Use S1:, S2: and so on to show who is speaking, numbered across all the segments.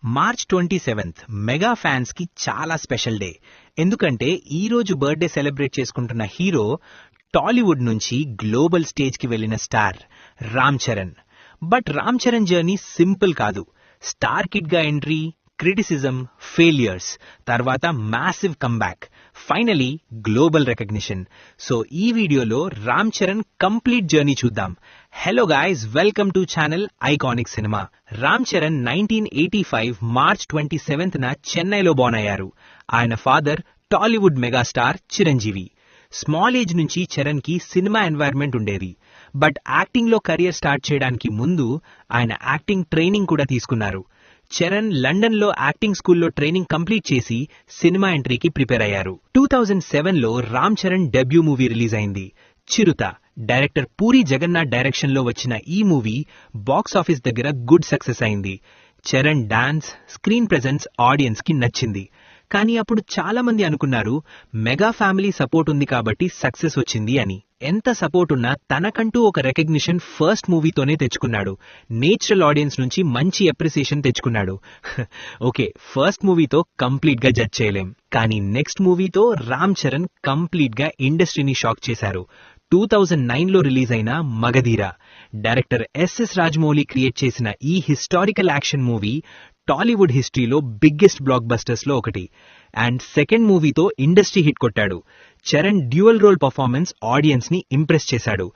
S1: March 27th mega fans కి చాలా special day. ఎందుకంటే ఈ రోజు బర్త్డే సెలబ్రేట్ చేసుకుంటున్న హీరో టాలీవుడ్ నుంచి గ్లోబల్ స్టేజ్ కి వెళ్లిన star Ram Charan. But Ram Charan journey simple కాదు. స్టార్ కిడ్ గా ఎంట్రీ, క్రిటిసిజం, ఫెయిలియర్స్, తర్వాత massive comeback, finally global recognition. So ఈ వీడియోలో రామ్ చరణ్ కంప్లీట్ జర్నీ చూద్దాం. Hello guys, welcome to channel iconic cinema. Ram Charan 1985 March 27th చెన్నైలో బోర్న్ అయ్యారు. ఆయన father Tollywood megastar Chiranjeevi. Small age నుంచి చరణ్ కి సినిమా ఎన్వైర్న్మెంట్ ఉండేది. బట్ యాక్టింగ్ లో కెరియర్ స్టార్ట్ చేయడానికి ముందు ఆయన యాక్టింగ్ ట్రైనింగ్ కూడా తీసుకున్నారు. చరణ్ లండన్ లో యాక్టింగ్ స్కూల్లో ట్రైనింగ్ కంప్లీట్ చేసి సినిమా ఎంట్రీకి ప్రిపేర్ అయ్యారు. 2007లో Ram Charan debut movie release అయింది, చిరుత. డైరెక్టర్ పూరి జగన్నాథ్ డైరెక్షన్ లో వచ్చిన ఈ మూవీ బాక్స్ ఆఫీస్ దగ్గర గుడ్ సక్సెస్ అయింది. Charan dance, screen presence audience కి నచ్చింది. కానీ అప్పుడు చాలా మంది అనుకున్నారు మెగా ఫ్యామిలీ సపోర్ట్ ఉంది కాబట్టి సక్సెస్ వచ్చింది అని. ఎంత సపోర్ట్ ఉన్నా తనకంటూ ఒక రికగ్నిషన్ ఫస్ట్ మూవీతోనే తెచ్చుకున్నాడు. నేచురల్ ఆడియన్స్ నుంచి మంచి అప్రిసియేషన్ తెచ్చుకున్నాడు. ఓకే, ఫస్ట్ మూవీతో కంప్లీట్ గా జడ్జ్ చేయలేం, కానీ నెక్స్ట్ మూవీతో రామ్ చరణ్ కంప్లీట్ గా ఇండస్ట్రీని షాక్ చేశారు. 2009లో రిలీజ్ అయిన Magadheera. Director SS Rajamouli create చేసిన ఈ హిస్టారికల్ యాక్షన్ మూవీ టాలీవుడ్ హిస్టరీలో బిగ్గెస్ట్ బ్లాక్ బస్టర్స్ లో ఒకటి. అండ్ సెకండ్ మూవీతో ఇండస్ట్రీ హిట్ కొట్టాడు. Charan dual role performance audience ని ఇంప్రెస్ చేశాడు.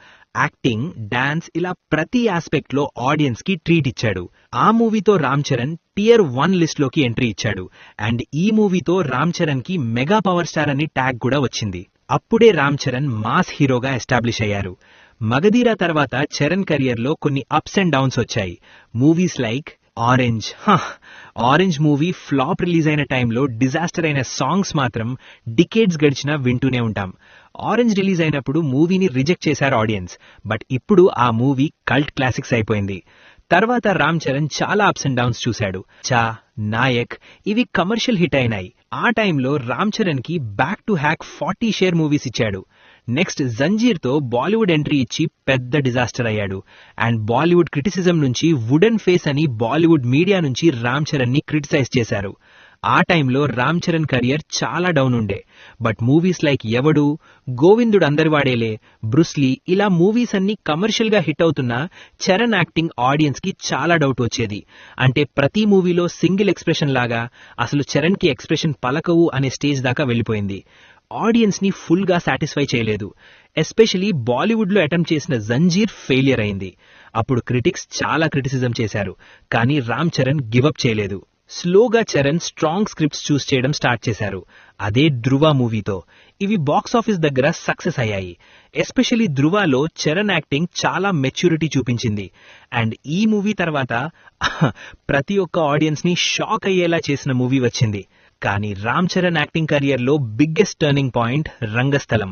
S1: యాక్టింగ్, డాన్స్, ఇలా ప్రతి ఆస్పెక్ట్ లో ఆడియన్స్ కి ట్రీట్ ఇచ్చాడు. ఆ మూవీతో రామ్ చరణ్ Tier 1 లిస్ట్ లోకి ఎంట్రీ ఇచ్చాడు. అండ్ ఈ మూవీతో రామ్ చరణ్ కి మెగా పవర్ స్టార్ అని ట్యాగ్ కూడా వచ్చింది. అప్పుడే రామ్ చరణ్ మాస్ హీరోగా ఎస్టాబ్లిష్ అయ్యారు. మగధీర తర్వాత చరణ్ కెరియర్ లో కొన్ని అప్స్ అండ్ డౌన్స్ వచ్చాయి. Movies like orange movie flop release అయిన టైంలో డిజాస్టర్ అయిన సాంగ్స్ మాత్రం డికేడ్స్ గడిచినా వింటూనే ఉంటాం. ఆరెంజ్ రిలీజ్ అయినప్పుడు మూవీని రిజెక్ట్ చేశారు ఆడియన్స్, బట్ ఇప్పుడు ఆ మూవీ కల్ట్ క్లాసిక్స్ అయిపోయింది. తర్వాత రామ్ చరణ్ చాలా అప్స్ అండ్ డౌన్స్ చూశాడు. నాయక్ ఇవి కమర్షియల్ హిట్ అయినాయి. ఆ టైంలో రామ్ చరణ్ కి back to hack 40 share movies ఇచ్చాడు. నెక్స్ట్ జంజీర్ తో బాలీవుడ్ ఎంట్రీ ఇచ్చి పెద్ద డిజాస్టర్ అయ్యాడు. అండ్ బాలీవుడ్ క్రిటిసిజం నుంచి వుడెన్ ఫేస్ అని బాలీవుడ్ మీడియా నుంచి రామ్ చరణ్ ని క్రిటిసైజ్ చేశారు. ఆ టైంలో రామ్ చరణ్ కెరియర్ చాలా డౌన్ ఉండే. బట్ మూవీస్ లైక్ ఎవడు, గోవిందుడు అందరివాడేలే, బ్రూస్లీ, ఇలా మూవీస్ అన్ని కమర్షియల్ గా హిట్ అవుతున్నా చరణ్ యాక్టింగ్ ఆడియన్స్ కి చాలా డౌట్ వచ్చేది. అంటే ప్రతి మూవీలో సింగిల్ ఎక్స్ప్రెషన్ లాగా, అసలు చరణ్ కి ఎక్స్ప్రెషన్ పలకవు అనే స్టేజ్ దాకా వెళ్లిపోయింది. ఆడియన్స్ ని ఫుల్ గా సాటిస్ఫై చేయలేదు. ఎస్పెషలీ బాలీవుడ్ లో అటెంప్ట్ చేసిన జంజీర్ ఫెయిలియర్ అయింది. అప్పుడు క్రిటిక్స్ చాలా క్రిటిసిజం చేశారు, కానీ రామ్ చరణ్ గివప్ చేయలేదు. స్లోగా చరణ్ స్ట్రాంగ్ స్క్రిప్ట్స్ చూస్ చేయడం స్టార్ట్ చేశారు. అదే ధృవ మూవీతో. ఇవి బాక్స్ ఆఫీస్ దగ్గర సక్సెస్ అయ్యాయి. ఎస్పెషలీ ధృవలో చరణ్ యాక్టింగ్ చాలా మెచ్యూరిటీ చూపించింది. అండ్ ఈ మూవీ తర్వాత ప్రతి ఒక్క ఆడియన్స్ ని షాక్ అయ్యేలా చేసిన మూవీ వచ్చింది. కానీ రామ్ చరణ్ యాక్టింగ్ కెరియర్ లో బిగ్గెస్ట్ టర్నింగ్ పాయింట్ రంగస్థలం.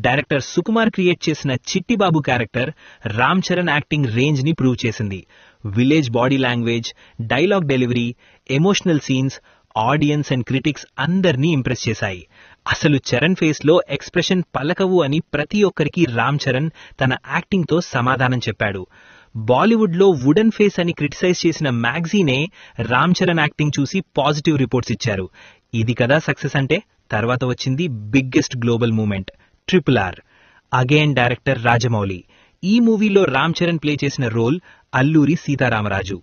S1: డైరెక్టర్ సుకుమార్ క్రియేట్ చేసిన Chittibabu character Ram Charan acting range ని ప్రూవ్ చేసింది. Village body language, dialogue delivery, emotional scenes audience and critics అందరినీ ఇంప్రెస్ చేశాయి. అసలు చరణ్ ఫేస్ లో ఎక్స్ప్రెషన్ పలకవు అని ప్రతి ఒక్కరికి రామ్ చరణ్ తన యాక్టింగ్ తో సమాధానం చెప్పాడు. బాలీవుడ్ లో వుడెన్ ఫేస్ అని క్రిటిసైజ్ చేసిన మ్యాగజీనే రామ్ చరణ్ యాక్టింగ్ చూసి పాజిటివ్ రిపోర్ట్స్ ఇచ్చారు. ఇది కదా సక్సెస్ అంటే. తర్వాత వచ్చింది biggest global moment, RRR. Again director Rajamouli. ఈ మూవీలో రామ్ చరణ్ ప్లే చేసిన role Alluri Sitaramaraju.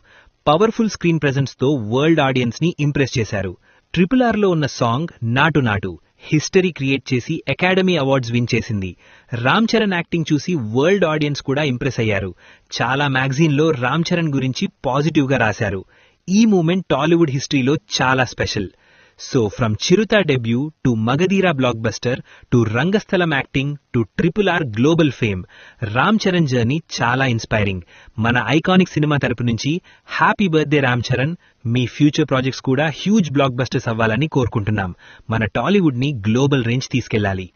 S1: Powerful screen presence తో వరల్డ్ ఆడియన్స్ ని ఇంప్రెస్ చేశారు. RRR లో ఉన్న song Naatu Naatu history create చేసి అకాడమీ అవార్డ్స్ విన్ చేసింది. రామ్ చరణ్ యాక్టింగ్ చూసి వరల్డ్ ఆడియన్స్ కూడా ఇంప్రెస్ అయ్యారు. చాలా మ్యాగజైన్ లో రామ్ చరణ్ గురించి పాజిటివ్ గా రాశారు. ఈ మూమెంట్ టాలీవుడ్ హిస్టరీలో చాలా special. So from Chirutha debut to Magadheera block buster to Rangasthalam acting to RRR global fame, Ram Charan journey చాలా ఇన్స్పైరింగ్. మన ఐకానిక్ సినిమా తరపు నుంచి హ్యాపీ బర్త్డే రామ్ చరణ్. మీ ఫ్యూచర్ ప్రాజెక్ట్స్ కూడా హ్యూజ్ బ్లాక్ బస్టర్స్ అవ్వాలని కోరుకుంటున్నాం. మన టాలీవుడ్ ని గ్లోబల్ రేంజ్ తీసుకెళ్లాలి.